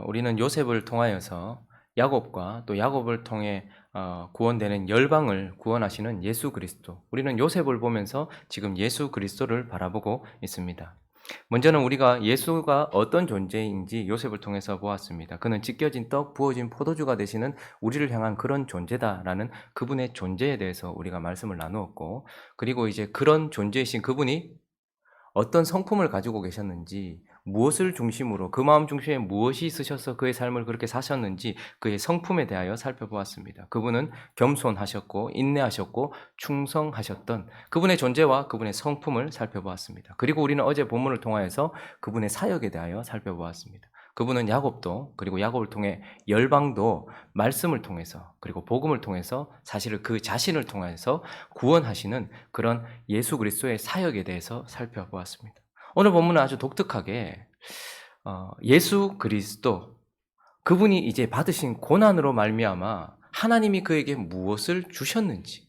우리는 요셉을 통하여서 야곱과 또 야곱을 통해 구원되는 열방을 구원하시는 예수 그리스도, 우리는 요셉을 보면서 지금 예수 그리스도를 바라보고 있습니다. 먼저는 우리가 예수가 어떤 존재인지 요셉을 통해서 보았습니다. 그는 찢겨진 떡, 부어진 포도주가 되시는 우리를 향한 그런 존재다라는 그분의 존재에 대해서 우리가 말씀을 나누었고, 그리고 이제 그런 존재이신 그분이 어떤 성품을 가지고 계셨는지, 무엇을 중심으로, 그 마음 중심에 무엇이 있으셔서 그의 삶을 그렇게 사셨는지, 그의 성품에 대하여 살펴보았습니다. 그분은 겸손하셨고 인내하셨고 충성하셨던 그분의 존재와 그분의 성품을 살펴보았습니다. 그리고 우리는 어제 본문을 통하여서 그분의 사역에 대하여 살펴보았습니다. 그분은 야곱도, 그리고 야곱을 통해 열방도 말씀을 통해서, 그리고 복음을 통해서, 사실은 그 자신을 통해서 구원하시는 그런 예수 그리스도의 사역에 대해서 살펴보았습니다. 오늘 본문은 아주 독특하게 예수 그리스도, 그분이 이제 받으신 고난으로 말미암아 하나님이 그에게 무엇을 주셨는지,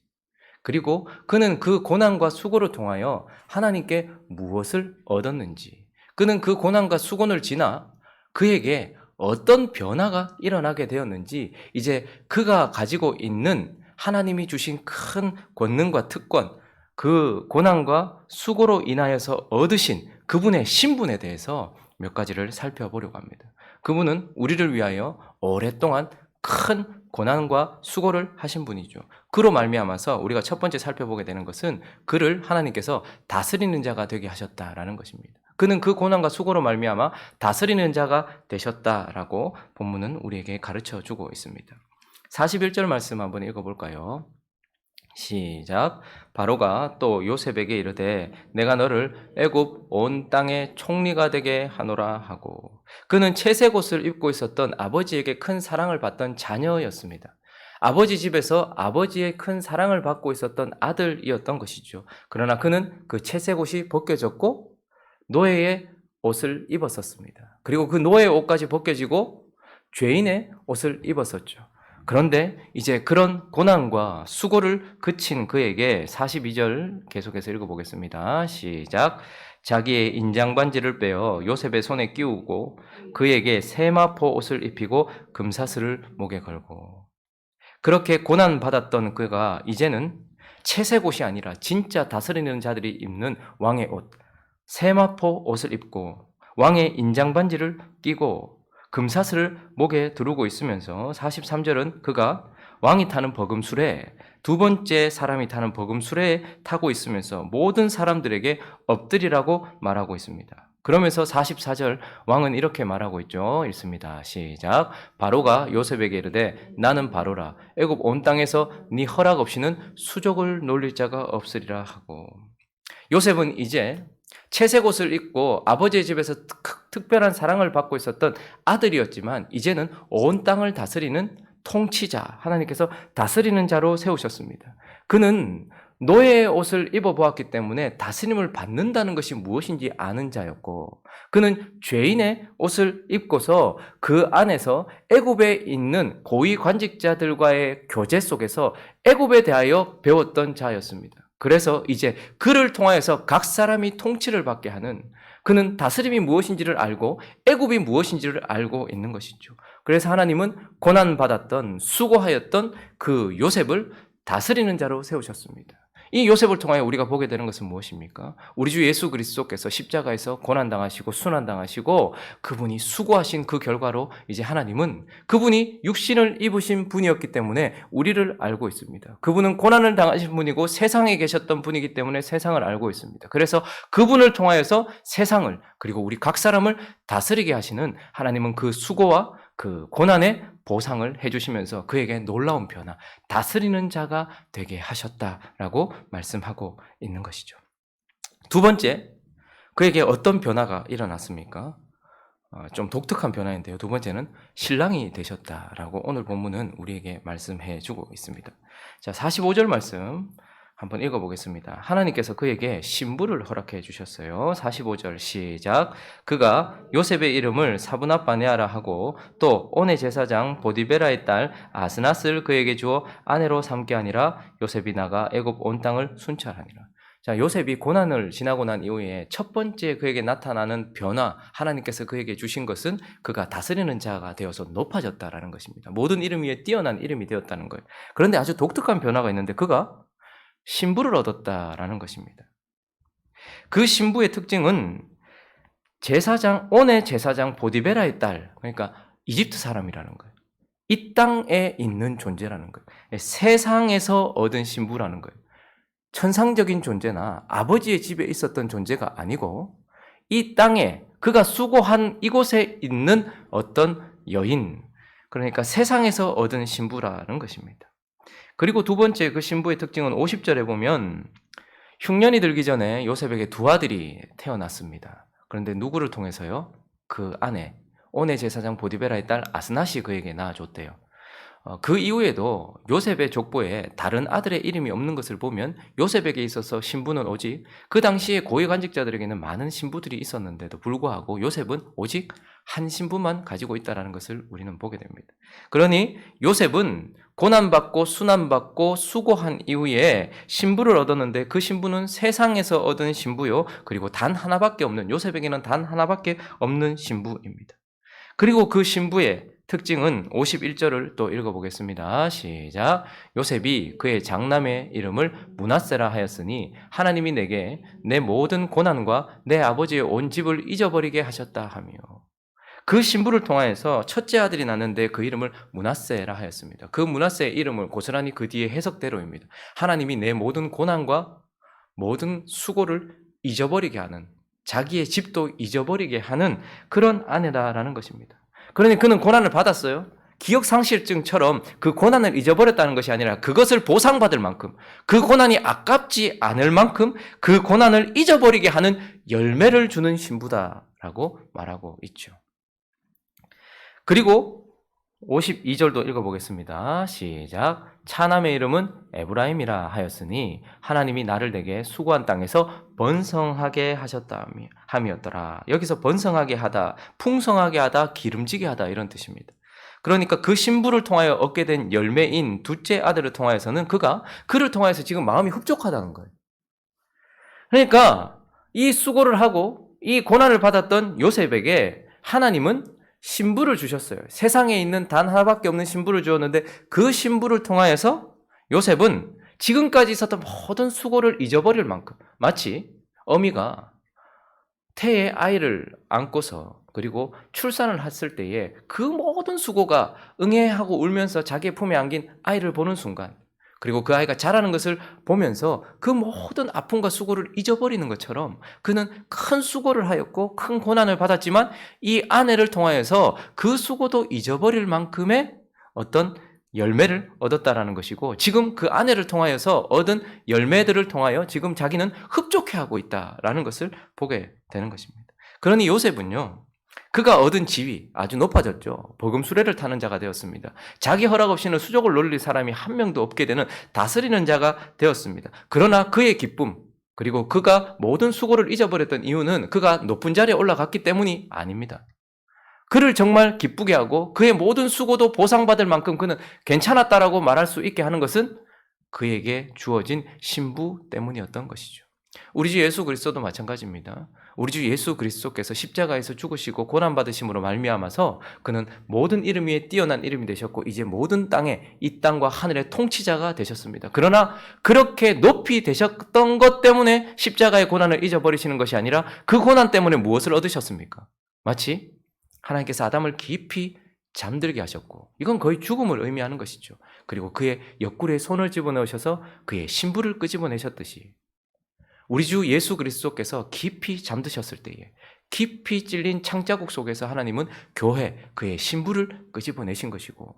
그리고 그는 그 고난과 수고를 통하여 하나님께 무엇을 얻었는지, 그는 그 고난과 수고를 지나 그에게 어떤 변화가 일어나게 되었는지, 이제 그가 가지고 있는 하나님이 주신 큰 권능과 특권, 그 고난과 수고로 인하여서 얻으신 그분의 신분에 대해서 몇 가지를 살펴보려고 합니다. 그분은 우리를 위하여 오랫동안 큰 고난과 수고를 하신 분이죠. 그로 말미암아서 우리가 첫 번째 살펴보게 되는 것은 그를 하나님께서 다스리는 자가 되게 하셨다라는 것입니다. 그는 그 고난과 수고로 말미암아 다스리는 자가 되셨다라고 본문은 우리에게 가르쳐 주고 있습니다. 41절 말씀 한번 읽어볼까요? 시작. 바로가 또 요셉에게 이르되 내가 너를 애굽 온 땅의 총리가 되게 하노라 하고, 그는 채색 옷을 입고 있었던 아버지에게 큰 사랑을 받던 자녀였습니다. 아버지 집에서 아버지의 큰 사랑을 받고 있었던 아들이었던 것이죠. 그러나 그는 그 채색 옷이 벗겨졌고 노예의 옷을 입었었습니다. 그리고 그 노예의 옷까지 벗겨지고 죄인의 옷을 입었었죠. 그런데 이제 그런 고난과 수고를 그친 그에게 42절 계속해서 읽어보겠습니다. 시작. 자기의 인장반지를 빼어 요셉의 손에 끼우고 그에게 세마포 옷을 입히고 금사슬을 목에 걸고, 그렇게 고난받았던 그가 이제는 채색 옷이 아니라 진짜 다스리는 자들이 입는 왕의 옷, 세마포 옷을 입고 왕의 인장반지를 끼고 금사슬을 목에 두르고 있으면서 43절은 그가 왕이 타는 버금술에, 두 번째 사람이 타는 버금술에 타고 있으면서 모든 사람들에게 엎드리라고 말하고 있습니다. 그러면서 44절 왕은 이렇게 말하고 있죠. 읽습니다. 시작. 바로가 요셉에게 이르되 나는 바로라. 애굽 온 땅에서 네 허락 없이는 수족을 놀릴 자가 없으리라 하고, 요셉은 이제 채색 옷을 입고 아버지의 집에서 특별한 사랑을 받고 있었던 아들이었지만 이제는 온 땅을 다스리는 통치자, 하나님께서 다스리는 자로 세우셨습니다. 그는 노예의 옷을 입어보았기 때문에 다스림을 받는다는 것이 무엇인지 아는 자였고, 그는 죄인의 옷을 입고서 그 안에서 애굽에 있는 고위 관직자들과의 교제 속에서 애굽에 대하여 배웠던 자였습니다. 그래서 이제 그를 통하여서 각 사람이 통치를 받게 하는, 그는 다스림이 무엇인지를 알고 애굽이 무엇인지를 알고 있는 것이죠. 그래서 하나님은 고난받았던, 수고하였던 그 요셉을 다스리는 자로 세우셨습니다. 이 요셉을 통하여 우리가 보게 되는 것은 무엇입니까? 우리 주 예수 그리스도께서 십자가에서 고난당하시고 순환당하시고 그분이 수고하신 그 결과로 이제 하나님은 그분이 육신을 입으신 분이었기 때문에 우리를 알고 있습니다. 그분은 고난을 당하신 분이고 세상에 계셨던 분이기 때문에 세상을 알고 있습니다. 그래서 그분을 통하여서 세상을, 그리고 우리 각 사람을 다스리게 하시는 하나님은 그 수고와 그 고난의 보상을 해주시면서 그에게 놀라운 변화, 다스리는 자가 되게 하셨다라고 말씀하고 있는 것이죠. 두 번째, 그에게 어떤 변화가 일어났습니까? 좀 독특한 변화인데요. 두 번째는 신랑이 되셨다라고 오늘 본문은 우리에게 말씀해 주고 있습니다. 자, 45절 말씀 한번 읽어보겠습니다. 하나님께서 그에게 신부를 허락해 주셨어요. 45절 시작. 그가 요셉의 이름을 사브낫바네아라 하고 또 온의 제사장 보디베라의 딸 아스낫을 그에게 주어 아내로 삼게 하니라. 요셉이 나가 애굽 온 땅을 순찰하니라. 자, 요셉이 고난을 지나고 난 이후에 첫 번째 그에게 나타나는 변화, 하나님께서 그에게 주신 것은 그가 다스리는 자가 되어서 높아졌다라는 것입니다. 모든 이름 위에 뛰어난 이름이 되었다는 거예요. 그런데 아주 독특한 변화가 있는데 그가 신부를 얻었다라는 것입니다. 그 신부의 특징은 온의 제사장 보디베라의 딸, 그러니까 이집트 사람이라는 거예요. 이 땅에 있는 존재라는 거예요. 세상에서 얻은 신부라는 거예요. 천상적인 존재나 아버지의 집에 있었던 존재가 아니고 이 땅에 그가 수고한 이곳에 있는 어떤 여인, 그러니까 세상에서 얻은 신부라는 것입니다. 그리고 두 번째 그 신부의 특징은 50절에 보면 흉년이 들기 전에 요셉에게 두 아들이 태어났습니다. 그런데 누구를 통해서요? 그 아내, 온의 제사장 보디베라의 딸 아스낫이 그에게 낳아줬대요. 그 이후에도 요셉의 족보에 다른 아들의 이름이 없는 것을 보면 요셉에게 있어서 신부는 오직 그 당시에 고위관직자들에게는 많은 신부들이 있었는데도 불구하고 요셉은 오직 한 신부만 가지고 있다는 것을 우리는 보게 됩니다. 그러니 요셉은 고난받고 순환받고 수고한 이후에 신부를 얻었는데 그 신부는 세상에서 얻은 신부요. 그리고 단 하나밖에 없는, 요셉에게는 단 하나밖에 없는 신부입니다. 그리고 그 신부의 특징은 51절을 또 읽어보겠습니다. 시작. 요셉이 그의 장남의 이름을 므낫세라 하였으니 하나님이 내게 내 모든 고난과 내 아버지의 온 집을 잊어버리게 하셨다 하며, 그 신부를 통하여서 첫째 아들이 낳는데 그 이름을 므낫세라 하였습니다. 그 므낫세의 이름을 고스란히 그 뒤에 해석대로입니다. 하나님이 내 모든 고난과 모든 수고를 잊어버리게 하는, 자기의 집도 잊어버리게 하는 그런 아내다라는 것입니다. 그러니 그는 고난을 받았어요. 기억상실증처럼 그 고난을 잊어버렸다는 것이 아니라 그것을 보상받을 만큼, 그 고난이 아깝지 않을 만큼 그 고난을 잊어버리게 하는 열매를 주는 신부다라고 말하고 있죠. 그리고 52절도 읽어보겠습니다. 시작. 차남의 이름은 에브라임이라 하였으니 하나님이 나를 내게 수고한 땅에서 번성하게 하셨다 함이었더라. 여기서 번성하게 하다, 풍성하게 하다, 기름지게 하다 이런 뜻입니다. 그러니까 그 신부를 통하여 얻게 된 열매인 둘째 아들을 통하여서는 그를 통하여서 지금 마음이 흡족하다는 거예요. 그러니까 이 수고를 하고 이 고난을 받았던 요셉에게 하나님은 신부를 주셨어요. 세상에 있는 단 하나밖에 없는 신부를 주었는데 그 신부를 통하여서 요셉은 지금까지 있었던 모든 수고를 잊어버릴 만큼, 마치 어미가 태에 아이를 안고서 그리고 출산을 했을 때에 그 모든 수고가 응애하고 울면서 자기의 품에 안긴 아이를 보는 순간, 그리고 그 아이가 자라는 것을 보면서 그 모든 아픔과 수고를 잊어버리는 것처럼 그는 큰 수고를 하였고 큰 고난을 받았지만 이 아내를 통하여서 그 수고도 잊어버릴 만큼의 어떤 열매를 얻었다라는 것이고, 지금 그 아내를 통하여서 얻은 열매들을 통하여 지금 자기는 흡족해하고 있다라는 것을 보게 되는 것입니다. 그러니 요셉은요, 그가 얻은 지위 아주 높아졌죠. 복음 수레를 타는 자가 되었습니다. 자기 허락 없이는 수족을 놀릴 사람이 한 명도 없게 되는 다스리는 자가 되었습니다. 그러나 그의 기쁨, 그리고 그가 모든 수고를 잊어버렸던 이유는 그가 높은 자리에 올라갔기 때문이 아닙니다. 그를 정말 기쁘게 하고 그의 모든 수고도 보상받을 만큼 그는 괜찮았다라고 말할 수 있게 하는 것은 그에게 주어진 신부 때문이었던 것이죠. 우리 주 예수 그리스도도 마찬가지입니다. 우리 주 예수 그리스도께서 십자가에서 죽으시고 고난받으심으로 말미암아서 그는 모든 이름 위에 뛰어난 이름이 되셨고 이제 모든 땅에, 이 땅과 하늘의 통치자가 되셨습니다. 그러나 그렇게 높이 되셨던 것 때문에 십자가의 고난을 잊어버리시는 것이 아니라 그 고난 때문에 무엇을 얻으셨습니까? 마치 하나님께서 아담을 깊이 잠들게 하셨고, 이건 거의 죽음을 의미하는 것이죠. 그리고 그의 옆구리에 손을 집어넣으셔서 그의 신부를 끄집어내셨듯이 우리 주 예수 그리스도께서 깊이 잠드셨을 때에 깊이 찔린 창자국 속에서 하나님은 교회, 그의 신부를 끄집어내신 것이고,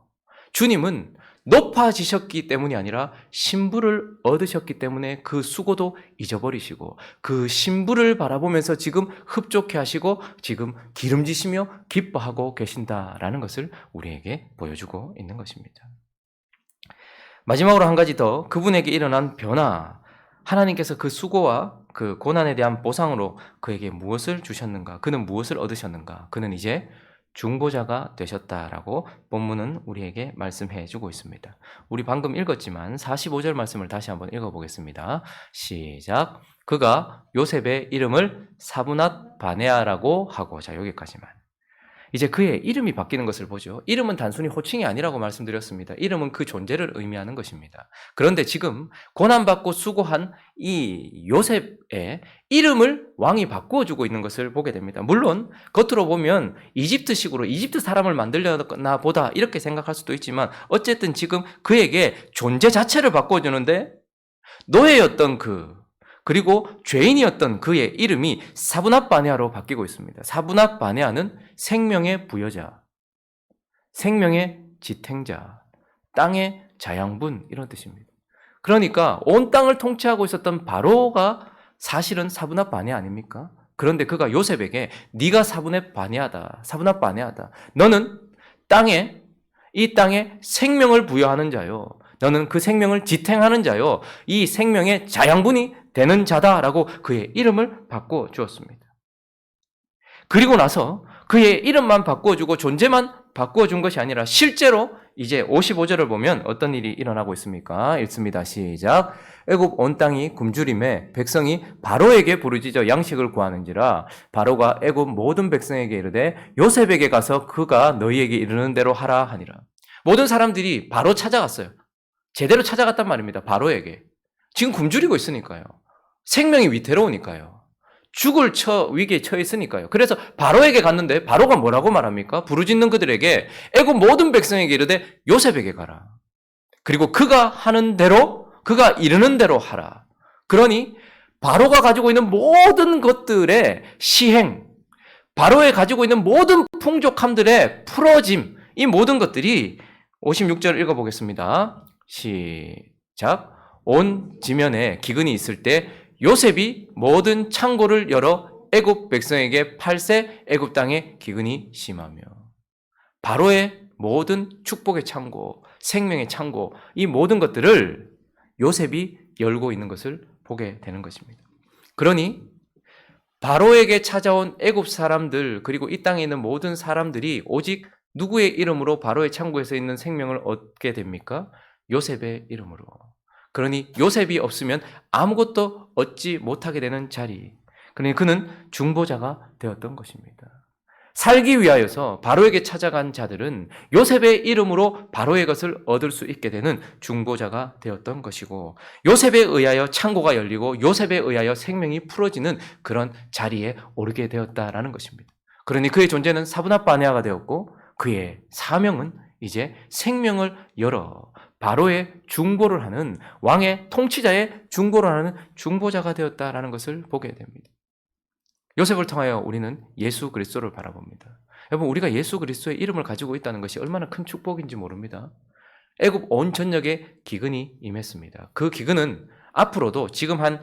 주님은 높아지셨기 때문이 아니라 신부를 얻으셨기 때문에 그 수고도 잊어버리시고 그 신부를 바라보면서 지금 흡족해 하시고 지금 기름지시며 기뻐하고 계신다라는 것을 우리에게 보여주고 있는 것입니다. 마지막으로 한 가지 더, 그분에게 일어난 변화, 하나님께서 그 수고와 그 고난에 대한 보상으로 그에게 무엇을 주셨는가? 그는 무엇을 얻으셨는가? 그는 이제 중보자가 되셨다라고 본문은 우리에게 말씀해 주고 있습니다. 우리 방금 읽었지만 45절 말씀을 다시 한번 읽어보겠습니다. 시작. 그가 요셉의 이름을 사브낫 바네아라고 하고, 자, 여기까지만. 이제 그의 이름이 바뀌는 것을 보죠. 이름은 단순히 호칭이 아니라고 말씀드렸습니다. 이름은 그 존재를 의미하는 것입니다. 그런데 지금 고난받고 수고한 이 요셉의 이름을 왕이 바꾸어주고 있는 것을 보게 됩니다. 물론 겉으로 보면 이집트식으로 이집트 사람을 만들려나 보다 이렇게 생각할 수도 있지만, 어쨌든 지금 그에게 존재 자체를 바꿔주는데, 노예였던 그리고 죄인이었던 그의 이름이 사브낫 바네아로 바뀌고 있습니다. 사브낫 바네아는 생명의 부여자, 생명의 지탱자, 땅의 자양분, 이런 뜻입니다. 그러니까 온 땅을 통치하고 있었던 바로가 사실은 사브낫 바네아 아닙니까? 그런데 그가 요셉에게 네가 사브낫 바네아다, 사브낫 바네아다. 너는 이 땅에 생명을 부여하는 자요. 너는 그 생명을 지탱하는 자요. 이 생명의 자양분이 되는 자다라고 그의 이름을 바꿔 주었습니다. 그리고 나서 그의 이름만 바꿔주고 존재만 바꿔준 것이 아니라 실제로 이제 55절을 보면 어떤 일이 일어나고 있습니까? 읽습니다. 시작. 애굽 온 땅이 굶주림에 백성이 바로에게 부르짖어 양식을 구하는지라 바로가 애굽 모든 백성에게 이르되 요셉에게 가서 그가 너희에게 이르는 대로 하라 하니라. 모든 사람들이 바로 찾아갔어요. 제대로 찾아갔단 말입니다. 바로에게. 지금 굶주리고 있으니까요. 생명이 위태로우니까요. 죽을 위기에 처해 있으니까요. 그래서 바로에게 갔는데 바로가 뭐라고 말합니까? 부르짖는 그들에게 애굽 모든 백성에게 이르되 요셉에게 가라. 그리고 그가 하는 대로, 그가 이르는 대로 하라. 그러니 바로가 가지고 있는 모든 것들의 시행, 바로에 가지고 있는 모든 풍족함들의 풀어짐, 이 모든 것들이 56절 읽어보겠습니다. 시작. 온 지면에 기근이 있을 때 요셉이 모든 창고를 열어 애굽 백성에게 팔세 애굽 땅에 기근이 심하며. 바로의 모든 축복의 창고, 생명의 창고, 이 모든 것들을 요셉이 열고 있는 것을 보게 되는 것입니다. 그러니 바로에게 찾아온 애굽 사람들, 그리고 이 땅에 있는 모든 사람들이 오직 누구의 이름으로 바로의 창고에서 있는 생명을 얻게 됩니까? 요셉의 이름으로. 그러니 요셉이 없으면 아무것도 얻지 못하게 되는 자리. 그러니 그는 중보자가 되었던 것입니다. 살기 위하여서 바로에게 찾아간 자들은 요셉의 이름으로 바로의 것을 얻을 수 있게 되는 중보자가 되었던 것이고, 요셉에 의하여 창고가 열리고 요셉에 의하여 생명이 풀어지는 그런 자리에 오르게 되었다라는 것입니다. 그러니 그의 존재는 사브낫 바네아가 되었고, 그의 사명은 이제 생명을 열어 바로의 중보를 하는, 왕의 통치자의 중보를 하는 중보자가 되었다라는 것을 보게 됩니다. 요셉을 통하여 우리는 예수 그리스도를 바라봅니다. 여러분, 우리가 예수 그리스도의 이름을 가지고 있다는 것이 얼마나 큰 축복인지 모릅니다. 애굽 온 전역에 기근이 임했습니다. 그 기근은 앞으로도 지금 한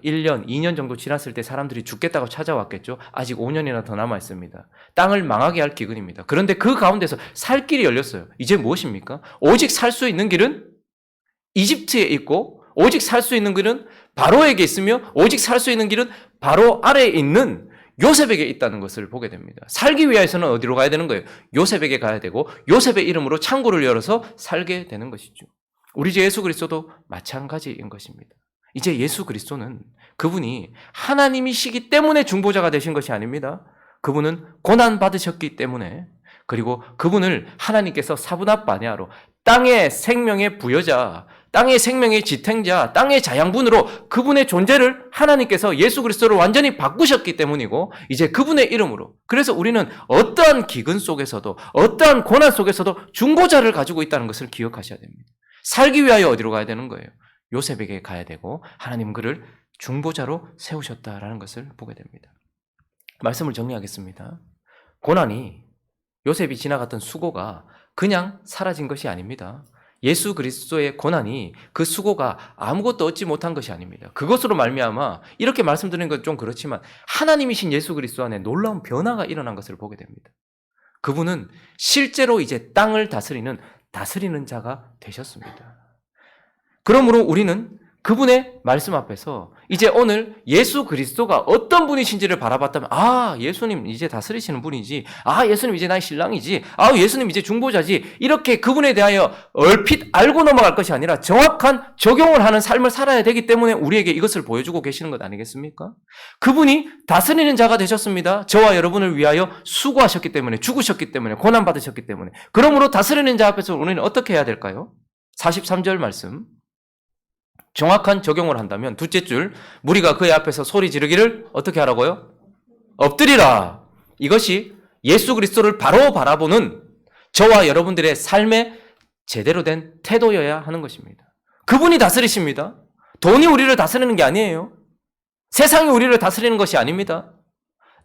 1년, 2년 정도 지났을 때 사람들이 죽겠다고 찾아왔겠죠. 아직 5년이나 더 남아있습니다. 땅을 망하게 할 기근입니다. 그런데 그 가운데서 살 길이 열렸어요. 이제 무엇입니까? 오직 살 수 있는 길은 이집트에 있고, 오직 살 수 있는 길은 바로에게 있으며, 오직 살 수 있는 길은 바로 아래에 있는 요셉에게 있다는 것을 보게 됩니다. 살기 위해서는 어디로 가야 되는 거예요? 요셉에게 가야 되고, 요셉의 이름으로 창고를 열어서 살게 되는 것이죠. 우리 주 예수 그리스도도 마찬가지인 것입니다. 이제 예수 그리스도는 그분이 하나님이시기 때문에 중보자가 되신 것이 아닙니다. 그분은 고난 받으셨기 때문에, 그리고 그분을 하나님께서 사브낫 바네아로 땅의 생명의 부여자, 땅의 생명의 지탱자, 땅의 자양분으로 그분의 존재를 하나님께서 예수 그리스도를 완전히 바꾸셨기 때문이고, 이제 그분의 이름으로, 그래서 우리는 어떠한 기근 속에서도, 어떠한 고난 속에서도 중보자를 가지고 있다는 것을 기억하셔야 됩니다. 살기 위하여 어디로 가야 되는 거예요? 요셉에게 가야 되고, 하나님 그를 중보자로 세우셨다라는 것을 보게 됩니다. 말씀을 정리하겠습니다. 고난이, 요셉이 지나갔던 수고가 그냥 사라진 것이 아닙니다. 예수 그리스도의 고난이, 그 수고가 아무것도 얻지 못한 것이 아닙니다. 그것으로 말미암아, 이렇게 말씀드리는 건 좀 그렇지만 하나님이신 예수 그리스도 안에 놀라운 변화가 일어난 것을 보게 됩니다. 그분은 실제로 이제 땅을 다스리는 자가 되셨습니다. 그러므로 우리는 그분의 말씀 앞에서 이제 오늘 예수 그리스도가 어떤 분이신지를 바라봤다면, 아, 예수님 이제 다스리시는 분이지. 아, 예수님 이제 나의 신랑이지. 아, 예수님 이제 중보자지. 이렇게 그분에 대하여 얼핏 알고 넘어갈 것이 아니라 정확한 적용을 하는 삶을 살아야 되기 때문에 우리에게 이것을 보여주고 계시는 것 아니겠습니까? 그분이 다스리는 자가 되셨습니다. 저와 여러분을 위하여 수고하셨기 때문에, 죽으셨기 때문에, 고난받으셨기 때문에. 그러므로 다스리는 자 앞에서 우리는 어떻게 해야 될까요? 43절 말씀. 정확한 적용을 한다면 둘째 줄, 무리가 그의 앞에서 소리 지르기를 어떻게 하라고요? 엎드리라. 이것이 예수 그리스도를 바로 바라보는 저와 여러분들의 삶의 제대로 된 태도여야 하는 것입니다. 그분이 다스리십니다. 돈이 우리를 다스리는 게 아니에요. 세상이 우리를 다스리는 것이 아닙니다.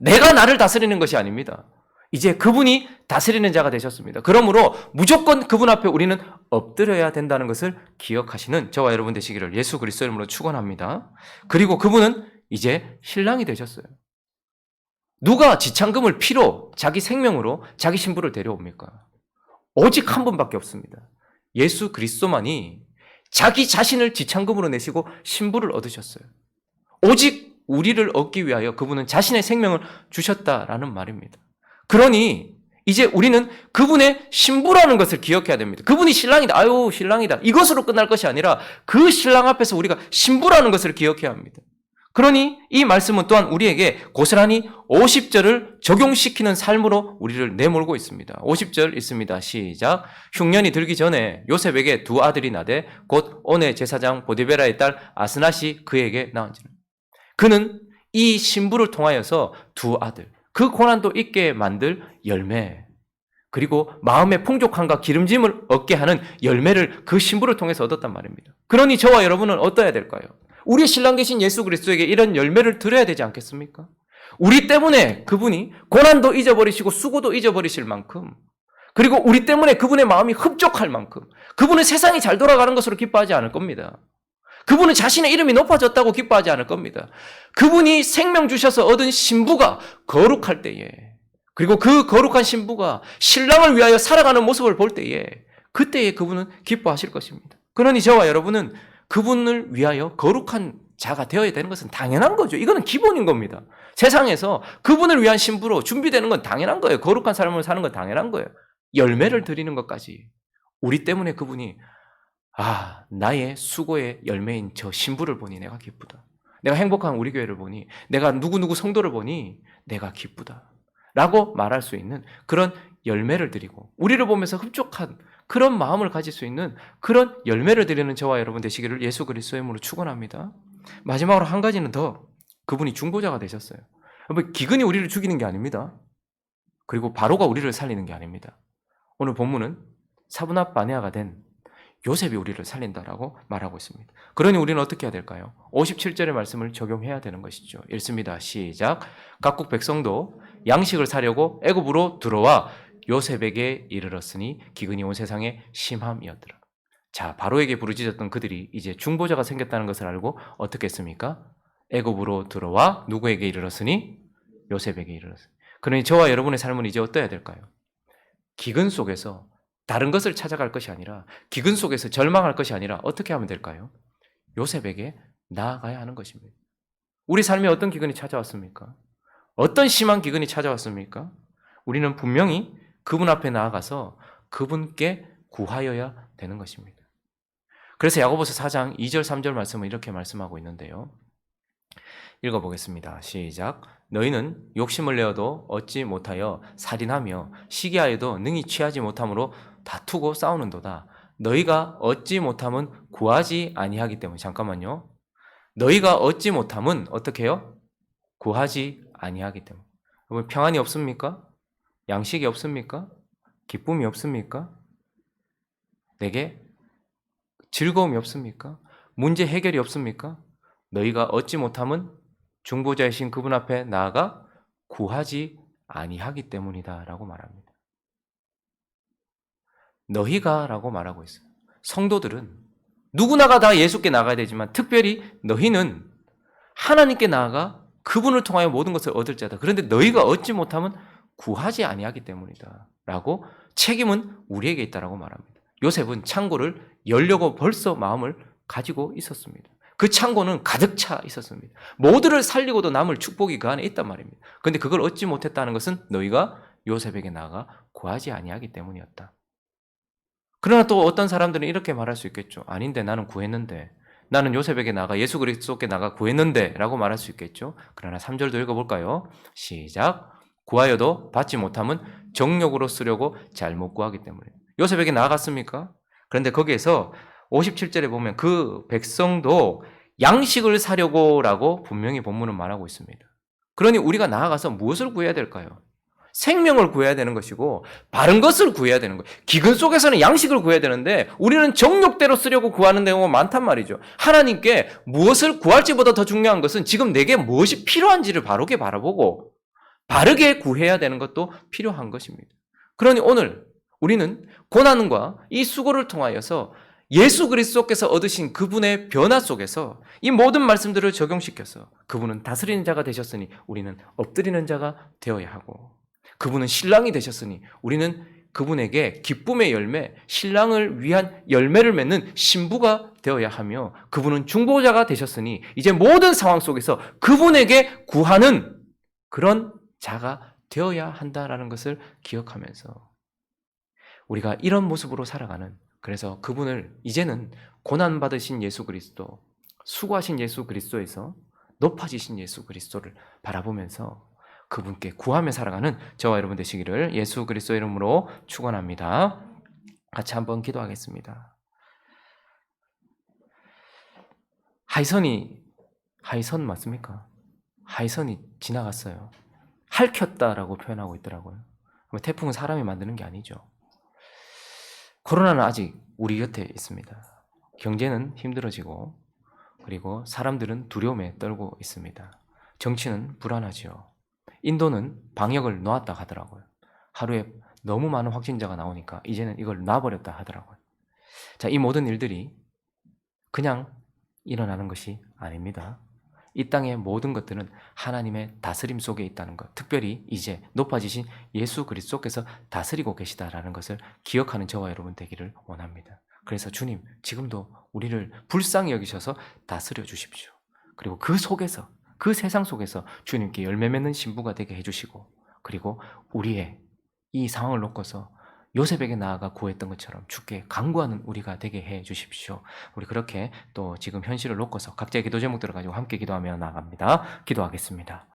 내가 나를 다스리는 것이 아닙니다. 이제 그분이 다스리는 자가 되셨습니다. 그러므로 무조건 그분 앞에 우리는 엎드려야 된다는 것을 기억하시는 저와 여러분 되시기를 예수 그리스도 이름으로 축원합니다. 그리고 그분은 이제 신랑이 되셨어요. 누가 지창금을 피로, 자기 생명으로 자기 신부를 데려옵니까? 오직 한 분밖에 없습니다. 예수 그리스도만이 자기 자신을 지창금으로 내시고 신부를 얻으셨어요. 오직 우리를 얻기 위하여 그분은 자신의 생명을 주셨다라는 말입니다. 그러니 이제 우리는 그분의 신부라는 것을 기억해야 됩니다. 그분이 신랑이다. 아유, 신랑이다. 이것으로 끝날 것이 아니라 그 신랑 앞에서 우리가 신부라는 것을 기억해야 합니다. 그러니 이 말씀은 또한 우리에게 고스란히 50절을 적용시키는 삶으로 우리를 내몰고 있습니다. 50절 있습니다. 시작. 흉년이 들기 전에 요셉에게 두 아들이 나되 곧 온의 제사장 보디베라의 딸 아스낫이 그에게 낳은지라. 그는 이 신부를 통하여서 두 아들, 그 고난도 있게 만들 열매, 그리고 마음의 풍족함과 기름짐을 얻게 하는 열매를 그 신부를 통해서 얻었단 말입니다. 그러니 저와 여러분은 어떠해야 될까요? 우리 신랑 되신 예수 그리스도에게 이런 열매를 드려야 되지 않겠습니까? 우리 때문에 그분이 고난도 잊어버리시고 수고도 잊어버리실 만큼, 그리고 우리 때문에 그분의 마음이 흡족할 만큼, 그분은 세상이 잘 돌아가는 것으로 기뻐하지 않을 겁니다. 그분은 자신의 이름이 높아졌다고 기뻐하지 않을 겁니다. 그분이 생명 주셔서 얻은 신부가 거룩할 때에, 그리고 그 거룩한 신부가 신랑을 위하여 살아가는 모습을 볼 때에, 그때에 그분은 기뻐하실 것입니다. 그러니 저와 여러분은 그분을 위하여 거룩한 자가 되어야 되는 것은 당연한 거죠. 이거는 기본인 겁니다. 세상에서 그분을 위한 신부로 준비되는 건 당연한 거예요. 거룩한 삶을 사는 건 당연한 거예요. 열매를 드리는 것까지. 우리 때문에 그분이 나의 수고의 열매인 저 신부를 보니 내가 기쁘다. 내가 행복한 우리 교회를 보니, 내가 누구누구 성도를 보니 내가 기쁘다. 라고 말할 수 있는 그런 열매를 드리고, 우리를 보면서 흡족한 그런 마음을 가질 수 있는 그런 열매를 드리는 저와 여러분 되시기를 예수 그리스도의 이름으로 축원합니다. 마지막으로 한 가지는 더, 그분이 중보자가 되셨어요. 기근이 우리를 죽이는 게 아닙니다. 그리고 바로가 우리를 살리는 게 아닙니다. 오늘 본문은 사분합 바네아가 된 요셉이 우리를 살린다라고 말하고 있습니다. 그러니 우리는 어떻게 해야 될까요? 57절의 말씀을 적용해야 되는 것이죠. 읽습니다. 시작. 각국 백성도 양식을 사려고 애굽으로 들어와 요셉에게 이르렀으니 기근이 온 세상에 심함이었더라. 자, 바로에게 부르짖었던 그들이 이제 중보자가 생겼다는 것을 알고 어떻게 했습니까? 애굽으로 들어와 누구에게 이르렀으니? 요셉에게 이르렀으니. 그러니 저와 여러분의 삶은 이제 어떠해야 될까요? 기근 속에서 다른 것을 찾아갈 것이 아니라, 기근 속에서 절망할 것이 아니라 어떻게 하면 될까요? 요셉에게 나아가야 하는 것입니다. 우리 삶에 어떤 기근이 찾아왔습니까? 어떤 심한 기근이 찾아왔습니까? 우리는 분명히 그분 앞에 나아가서 그분께 구하여야 되는 것입니다. 그래서 야고보서 4장 2절 3절 말씀은 이렇게 말씀하고 있는데요. 읽어보겠습니다. 시작. 너희는 욕심을 내어도 얻지 못하여 살인하며 시기하여도 능히 취하지 못함으로 다투고 싸우는도다. 너희가 얻지 못함은 구하지 아니하기 때문에. 잠깐만요. 너희가 얻지 못함은 어떻게 해요? 구하지 아니하기 때문에. 여러분, 평안이 없습니까? 양식이 없습니까? 기쁨이 없습니까? 내게 즐거움이 없습니까? 문제 해결이 없습니까? 너희가 얻지 못함은 중보자이신 그분 앞에 나아가 구하지 아니하기 때문이다 라고 말합니다. 너희가 라고 말하고 있어요. 성도들은 누구나가 다 예수께 나가야 되지만 특별히 너희는 하나님께 나아가 그분을 통하여 모든 것을 얻을 자다. 그런데 너희가 얻지 못하면 구하지 아니하기 때문이다 라고 책임은 우리에게 있다라고 말합니다. 요셉은 창고를 열려고 벌써 마음을 가지고 있었습니다. 그 창고는 가득 차 있었습니다. 모두를 살리고도 남을 축복이 그 안에 있단 말입니다. 그런데 그걸 얻지 못했다는 것은 너희가 요셉에게 나아가 구하지 아니하기 때문이었다. 그러나 또 어떤 사람들은 이렇게 말할 수 있겠죠. 아닌데 나는 구했는데, 나는 요셉에게 나가 예수 그리스도께 나가 구했는데 라고 말할 수 있겠죠. 그러나 3절도 읽어볼까요? 시작. 구하여도 받지 못함은 정욕으로 쓰려고 잘못 구하기 때문에. 요셉에게 나아갔습니까? 그런데 거기에서 57절에 보면 그 백성도 양식을 사려고라고 분명히 본문은 말하고 있습니다. 그러니 우리가 나아가서 무엇을 구해야 될까요? 생명을 구해야 되는 것이고 바른 것을 구해야 되는 거예요. 기근 속에서는 양식을 구해야 되는데 우리는 정욕대로 쓰려고 구하는 경우가 많단 말이죠. 하나님께 무엇을 구할지보다 더 중요한 것은 지금 내게 무엇이 필요한지를 바르게 바라보고 바르게 구해야 되는 것도 필요한 것입니다. 그러니 오늘 우리는 고난과 이 수고를 통하여서 예수 그리스도께서 얻으신 그분의 변화 속에서 이 모든 말씀들을 적용시켜서 그분은 다스리는 자가 되셨으니 우리는 엎드리는 자가 되어야 하고, 그분은 신랑이 되셨으니 우리는 그분에게 기쁨의 열매, 신랑을 위한 열매를 맺는 신부가 되어야 하며, 그분은 중보자가 되셨으니 이제 모든 상황 속에서 그분에게 구하는 그런 자가 되어야 한다라는 것을 기억하면서 우리가 이런 모습으로 살아가는, 그래서 그분을 이제는 고난받으신 예수 그리스도, 수고하신 예수 그리스도에서 높아지신 예수 그리스도를 바라보면서 그분께 구하며 살아가는 저와 여러분 되시기를 예수 그리스도 이름으로 축원합니다. 같이 한번 기도하겠습니다. 하이선 맞습니까? 하이선이 지나갔어요. 핥혔다라고 표현하고 있더라고요. 태풍은 사람이 만드는 게 아니죠. 코로나는 아직 우리 곁에 있습니다. 경제는 힘들어지고, 그리고 사람들은 두려움에 떨고 있습니다. 정치는 불안하지요. 인도는 방역을 놓았다 하더라고요. 하루에 너무 많은 확진자가 나오니까 이제는 이걸 놔버렸다 하더라고요. 자, 이 모든 일들이 그냥 일어나는 것이 아닙니다. 이 땅의 모든 것들은 하나님의 다스림 속에 있다는 것, 특별히 이제 높아지신 예수 그리스도께서 다스리고 계시다라는 것을 기억하는 저와 여러분 되기를 원합니다. 그래서 주님, 지금도 우리를 불쌍히 여기셔서 다스려 주십시오. 그리고 그 속에서, 그 세상 속에서 주님께 열매 맺는 신부가 되게 해주시고, 그리고 우리의 이 상황을 놓고서 요셉에게 나아가 구했던 것처럼 주께 간구하는 우리가 되게 해 주십시오. 우리 그렇게 또 지금 현실을 놓고서 각자의 기도 제목들을 가지고 함께 기도하며 나아갑니다. 기도하겠습니다.